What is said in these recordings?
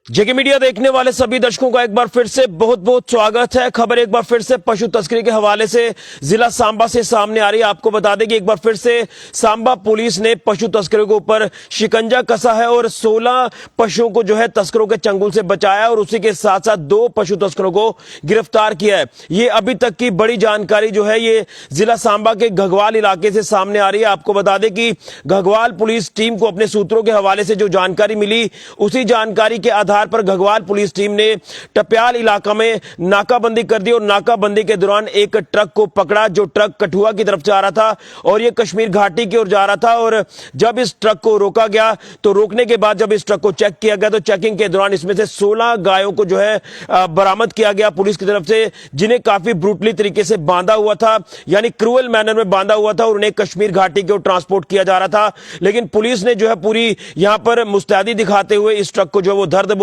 जेके media देखने वाले सभी दर्शकों का एक बार फिर से बहुत बहुत स्वागत है। खबर एक बार फिर से पशु तस्करी के हवाले से जिला सांबा से सामने आ रही है। आपको बता दें कि एक बार फिर से सांबा पुलिस ने पशु तस्करों के ऊपर शिकंजा कसा है और 16 पशुओं को जो है तस्करों के चंगुल से बचाया और उसी के साथ साथ 2 पशु तस्करों को गिरफ्तार किया है। ये अभी तक की बड़ी जानकारी जो है ये जिला सांबा के घगवाल इलाके से सामने आ रही है। आपको बता दें कि घगवाल पुलिस टीम को अपने सूत्रों के हवाले से जो जानकारी मिली उसी जानकारी के आधार पर घगवाल पुलिस टीम ने टप्याल इलाका में नाकाबंदी कर दी और नाकाबंदी के दौरान एक ट्रक को पकड़ा जो ट्रक कठुआ की तरफ जा रहा था और यह कश्मीर घाटी की ओर जा रहा था। और जब इस ट्रक को रोका गया तो रोकने के बाद जब इस ट्रक को चेक किया गया तो चेकिंग के दौरान इसमें से 16 गायों को जो है बरामद किया गया पुलिस की तरफ से, जिन्हें काफी ब्रूटली तरीके से बांधा हुआ था, यानी क्रूअल मैनर में बांधा हुआ था और उन्हें कश्मीर घाटी की ओर ट्रांसपोर्ट किया जा रहा था। लेकिन पुलिस ने जो है पूरी यहां पर मुस्तैदी दिखाते हुए इस ट्रक को जो है वो धर दबोचा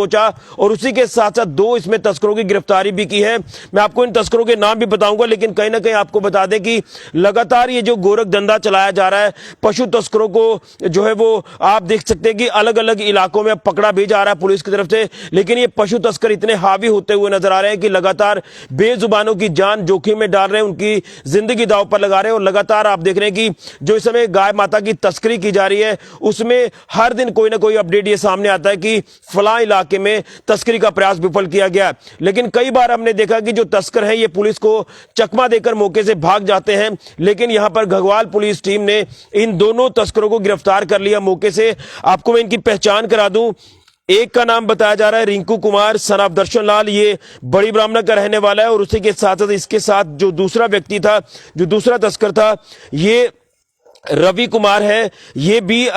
और उसी के साथ साथ 2 इसमें तस्करों की गिरफ्तारी भी की है। मैं आपको इन तस्करों के नाम भी बताऊंगा, लेकिन कहीं ना कहीं आपको बता दें कि लगातार ये जो गोरख धंधा चलाया जा रहा है पशु तस्करों को जो है वो आप देख सकते हैं कि अलग अलग इलाकों में पकड़ा भी जा रहा है पुलिस की तरफ से। लेकिन ये पशु तस्कर इतने हावी होते हुए नजर आ रहे हैं कि लगातार बेजुबानों की जान जोखिम में डाल रहे हैं, उनकी जिंदगी दांव पर लगा रहे हैं। और लगातार आप देख रहे हैं कि जो इस समय गाय माता की तस्करी की जा रही है उसमें हर दिन कोई ना कोई अपडेट ये सामने आता है कि फलां इलाके में तस्करी का प्रयास विफल किया गया। लेकिन कई बार हमने देखा कि जो तस्कर हैं ये पुलिस को चकमा देकर मौके से भाग जाते हैं, लेकिन यहां पर घगवाल पुलिस टीम ने इन दोनों तस्करों को गिरफ्तार कर लिया मौके से। आपको मैं इनकी पहचान करा दूं, एक का नाम बताया जा रहा है रिंकू कुमार सन ऑफ दर्शन लाल, ये बड़ी ब्राह्मण का रहने वाला है और उसी के साथ साथ इसके साथ जो दूसरा व्यक्ति था, जो दूसरा तस्कर था, ये रवि कुमार है, ये भी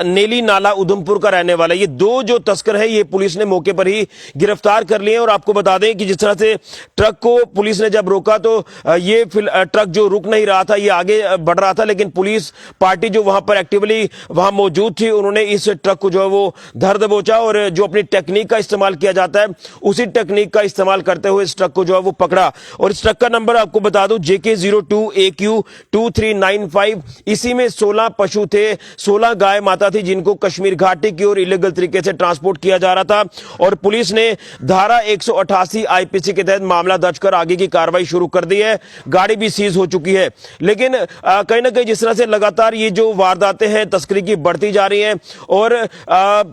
नेली नाला उधमपुर का रहने वाला है। ये 2 जो तस्कर है ये पुलिस ने मौके पर ही गिरफ्तार कर लिए। और आपको बता दें कि जिस तरह से ट्रक को पुलिस ने जब रोका तो ये ट्रक जो रुक नहीं रहा था, ये आगे बढ़ रहा था, लेकिन पुलिस पार्टी जो वहां पर एक्टिवली वहां मौजूद थी उन्होंने इस ट्रक को जो है वो धर दबोचा और जो अपनी टेक्निक का इस्तेमाल किया जाता है उसी टेक्निक का इस्तेमाल करते हुए इस ट्रक को जो है वो पकड़ा। और इस ट्रक का नंबर आपको बता दूं JK02AQ2395। इसी में 16 पशु थे, 16 गाय माता थी जिनको कश्मीर घाटी की ओर इलीगल तरीके से ट्रांसपोर्ट किया जा रहा था। और पुलिस ने धारा 188 आईपीसी के तहत मामला दर्ज कर आगे की कार्रवाई शुरू कर दी है। गाड़ी भी सीज हो चुकी है। लेकिन कहीं ना कहीं जिस तरह से लगातार ये जो वारदातें हैं तस्करी की बढ़ती जा रही हैं और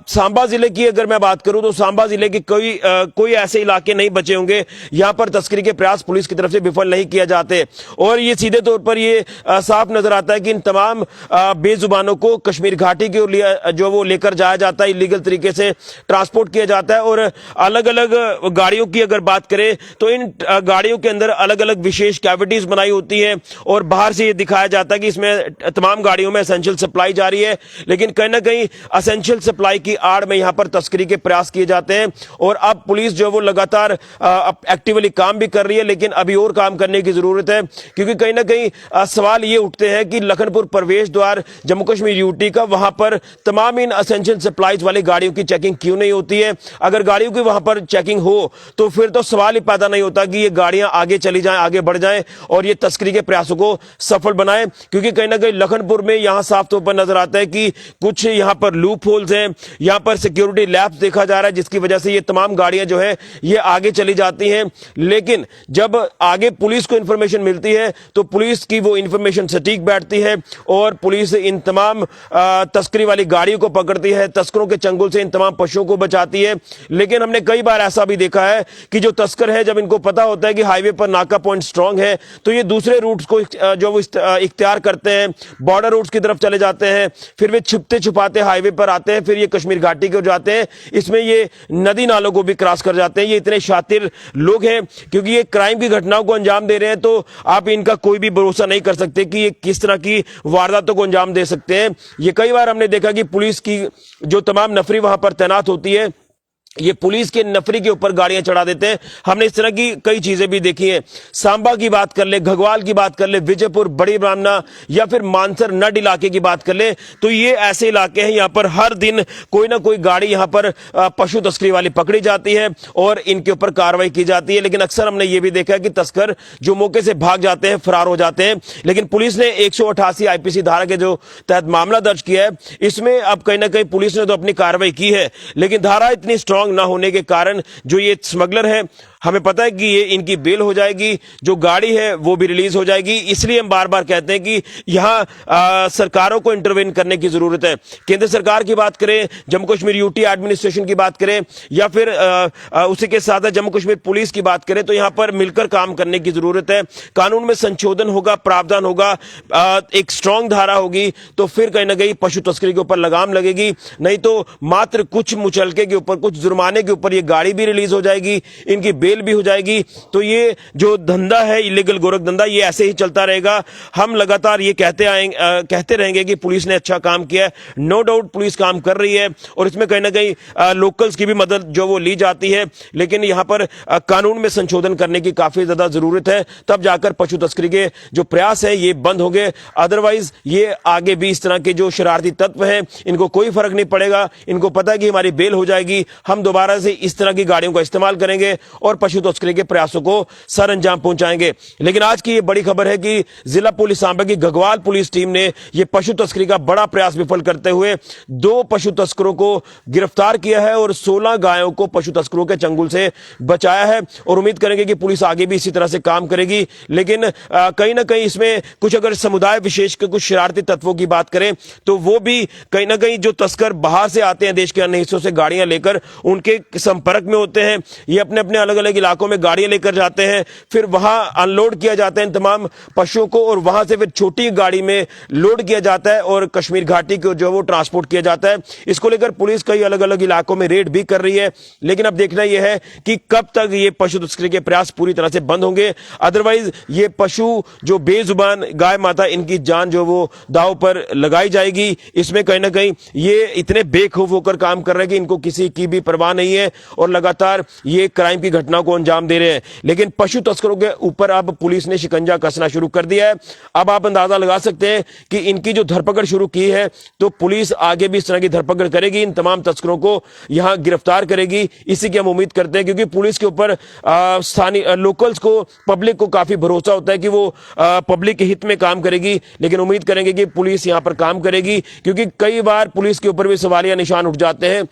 सांबा जिले की अगर मैं बात करूं तो सांबा जिले के कोई ऐसे इलाके नहीं बचे होंगे यहां पर तस्करी के प्रयास पुलिस की तरफ से विफल नहीं किए जाते। और ये सीधे तौर पर ये साफ नजर आता है कि इन तमाम बेजुबानों को कश्मीर घाटी की ओर जो वो लेकर जाया जाता है, इलीगल तरीके से ट्रांसपोर्ट किया जाता है। और अलग अलग गाड़ियों की अगर बात करें तो इन गाड़ियों के अंदर अलग अलग विशेष कैविटीज बनाई होती हैं और बाहर से ये दिखाया जाता है कि इसमें तमाम गाड़ियों में एसेंशियल सप्लाई जारी है। लेकिन कहीं ना कहीं एसेंशियल सप्लाई की आड़ में यहां पर तस्करी के प्रयास किए जाते हैं। और अब पुलिस जो है वो लगातार एक्टिवली काम भी कर रही है, लेकिन अभी और काम करने की जरूरत है, क्योंकि कहीं ना कहीं सवाल ये उठते हैं कि लखनपुर प्रवेश द्वार जम्मू कश्मीर यूटी का, वहां पर तमाम इन एसेंशियल सप्लाईज वाली गाड़ियों की चेकिंग क्यों नहीं होती है? अगर गाड़ियों की वहां पर चेकिंग हो तो फिर तो सवाल ही पैदा नहीं होता कि ये गाड़ियां आगे चली जाएं, आगे बढ़ जाएं और ये तस्करी के प्रयासों को सफल बनाएं। क्योंकि कहीं ना कहीं लखनपुर में यहां साफ तौर पर नजर आता है कि कुछ यहां पर लूप होल्स हैं, यहां पर सिक्योरिटी लैब्स देखा जा रहा है, जिसकी वजह से ये तमाम गाड़ियां जो है ये आगे चली जाती हैं। लेकिन जब आगे पुलिस को इंफॉर्मेशन मिलती है तो पुलिस की वो इंफॉर्मेशन सटीक बैठती है और पुलिस इन तमाम तस्करी वाली गाड़ियों को पकड़ती है, तस्करों के चंगुल से इन तमाम पशुओं को बचाती है। लेकिन हमने कई बार ऐसा भी देखा है कि जो तस्कर है जब इनको पता होता है कि हाईवे पर नाका पॉइंट स्ट्रांग है तो ये दूसरे रूट्स को जो वो इख्तियार करते हैं, बॉर्डर रूट्स की तरफ चले जाते हैं, फिर वे छुपते छुपाते हाईवे पर आते हैं, फिर ये कश्मीर घाटी की ओर जाते हैं, इसमें ये नदी नालों को भी क्रॉस कर जाते हैं। ये इतने शातिर लोग हैं क्योंकि ये क्राइम की घटनाओं को अंजाम दे रहे हैं, तो आप इनका कोई भी भरोसा नहीं कर सकते कि ये किस तरह की वारदातों को अंजाम दे सकते हैं। ये कई बार हमने देखा कि पुलिस की जो तमाम नफरी वहां पर तैनात होती है ये पुलिस के नफरी के ऊपर गाड़ियां चढ़ा देते हैं। हमने इस तरह की कई चीजें भी देखी हैं। सांबा की बात कर ले, घगवाल की बात कर ले, विजयपुर, बड़ी ब्राह्मणा या फिर मानसर नड इलाके की बात कर ले, तो ये ऐसे इलाके हैं यहां पर हर दिन कोई ना कोई गाड़ी यहां पर पशु तस्करी वाली पकड़ी जाती है और इनके ऊपर कार्रवाई की जाती है। लेकिन अक्सर हमने ये भी देखा है कि तस्कर जो मौके से भाग जाते हैं, फरार हो जाते हैं। लेकिन पुलिस ने 188 आईपीसी धारा के जो तहत मामला दर्ज किया है, इसमें अब कहीं ना कहीं पुलिस ने तो अपनी कार्रवाई की है, लेकिन धारा इतनी स्ट्रांग स्ट्रांग ना होने के कारण जो ये स्मगलर है, हमें पता है कि ये इनकी बेल हो जाएगी, जो गाड़ी है वो भी रिलीज हो जाएगी। इसलिए हम बार बार कहते हैं कि यहां सरकारों को इंटरवेन करने की जरूरत है। केंद्र सरकार की बात करें, जम्मू कश्मीर यूटी एडमिनिस्ट्रेशन की बात करें, या फिर उसी के साथ जम्मू कश्मीर पुलिस की बात करें, तो यहां पर मिलकर काम करने की जरूरत है। कानून में संशोधन होगा, प्रावधान होगा, एक स्ट्रांग धारा होगी, तो फिर कहीं ना कहीं पशु तस्करी के ऊपर लगाम लगेगी। नहीं तो मात्र कुछ मुचलके के ऊपर, कुछ जुर्माने के ऊपर ये गाड़ी भी रिलीज हो जाएगी, इनकी बेल भी हो जाएगी। तो ये जो धंधा है, इलीगल गोरख धंधा, ये ऐसे ही चलता रहेगा। हम लगातार ये कहते रहेंगे कि पुलिस ने अच्छा काम किया है। नो डाउट पुलिस काम कर रही है और इसमें कहीं ना कहीं लोकल्स की भी मदद जो वो ली जाती है, लेकिन यहां पर कानून में संशोधन करने की काफी ज्यादा जरूरत है, तब जाकर पशु तस्करी के जो प्रयास है ये बंद होंगे। अदरवाइज ये आगे भी इस तरह के जो शरारती तत्व हैं, इनको कोई फर्क नहीं पड़ेगा। इनको पता है कि हमारी बेल हो जाएगी, हम दोबारा से इस तरह की गाड़ियों का इस्तेमाल करेंगे और पशु तस्करी के प्रयासों को सर अंजाम पहुंचाएंगे। लेकिन आज की ये बड़ी खबर है कि जिला पुलिस सांबा की घगवाल पुलिस टीम ने यह पशु तस्करी का बड़ा प्रयास विफल करते हुए 2 पशु तस्करों को गिरफ्तार किया है और 16 गायों को पशु तस्करों के चंगुल से बचाया है। और उम्मीद करेंगे कि पुलिस आगे भी इसी तरह से काम करेगी। लेकिन कहीं ना कहीं इसमें कुछ, अगर समुदाय विशेष के कुछ शरारती तत्वों की बात करें, तो वो भी कहीं ना कहीं जो तस्कर बाहर से आते हैं, देश के अन्य हिस्सों से गाड़ियां लेकर, उनके संपर्क में होते हैं। ये अपने अपने अलग अलग इलाकों में गाड़ियां लेकर जाते हैं, फिर वहां अनलोड किया जाता है इन तमाम पशुओं को, और वहां से फिर छोटी गाड़ी में लोड किया जाता है और कश्मीर घाटी को जो वो ट्रांसपोर्ट किया जाता है। इसको लेकर पुलिस कई अलग अलग इलाकों में रेड भी कर रही है। लेकिन अब देखना यह है कि कब तक ये पशु तस्करी के प्रयास पूरी तरह से बंद होंगे। अदरवाइज ये पशु जो बेजुबान गाय माता, इनकी जान जो वो दांव पर लगाई जाएगी। इसमें कहीं ना कहीं ये इतने बेखौफ होकर काम कर रहे हैं कि इनको किसी की भी परवाह नहीं है और लगातार ये क्राइम की घटनाओं को अंजाम दे रहे हैं। लेकिन पशु तस्करों के ऊपर अब पुलिस ने शिकंजा कसना शुरू कर दिया है। अब आप अंदाजा लगा सकते हैं कि इनकी जो धरपकड़ शुरू की है, तो पुलिस आगे भी इस तरह की धरपकड़ करेगी, इन तमाम तस्करों को यहां गिरफ्तार करेगी। इसी की हम उम्मीद करते हैं, क्योंकि पुलिस के ऊपर स्थानीय लोकल्स को, पब्लिक को काफी भरोसा होता है कि वो पब्लिक के हित में काम करेगी। लेकिन उम्मीद करेंगे कि पुलिस यहां पर काम करेगी, क्योंकि कई बार पुलिस के ऊपर भी सवालिया निशान उठ जाते हैं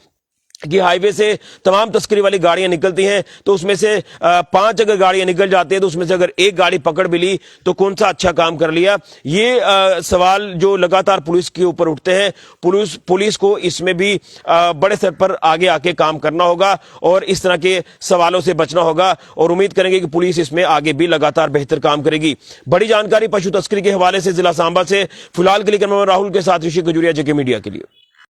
कि हाईवे से तमाम तस्करी वाली गाड़ियां निकलती हैं, तो उसमें से 5 अगर गाड़ियां निकल जाती हैं, तो उसमें से अगर एक गाड़ी पकड़ भी ली तो कौन सा अच्छा काम कर लिया। ये सवाल जो लगातार पुलिस के ऊपर उठते हैं, पुलिस को इसमें भी बड़े स्तर पर आगे आके काम करना होगा और इस तरह के सवालों से बचना होगा। और उम्मीद करेंगे कि पुलिस इसमें आगे भी लगातार बेहतर काम करेगी। बड़ी जानकारी पशु तस्करी के हवाले से जिला सांबा से फिलहाल के लिए राहुल के साथ ऋषि खजूरिया, जेके मीडिया के लिए।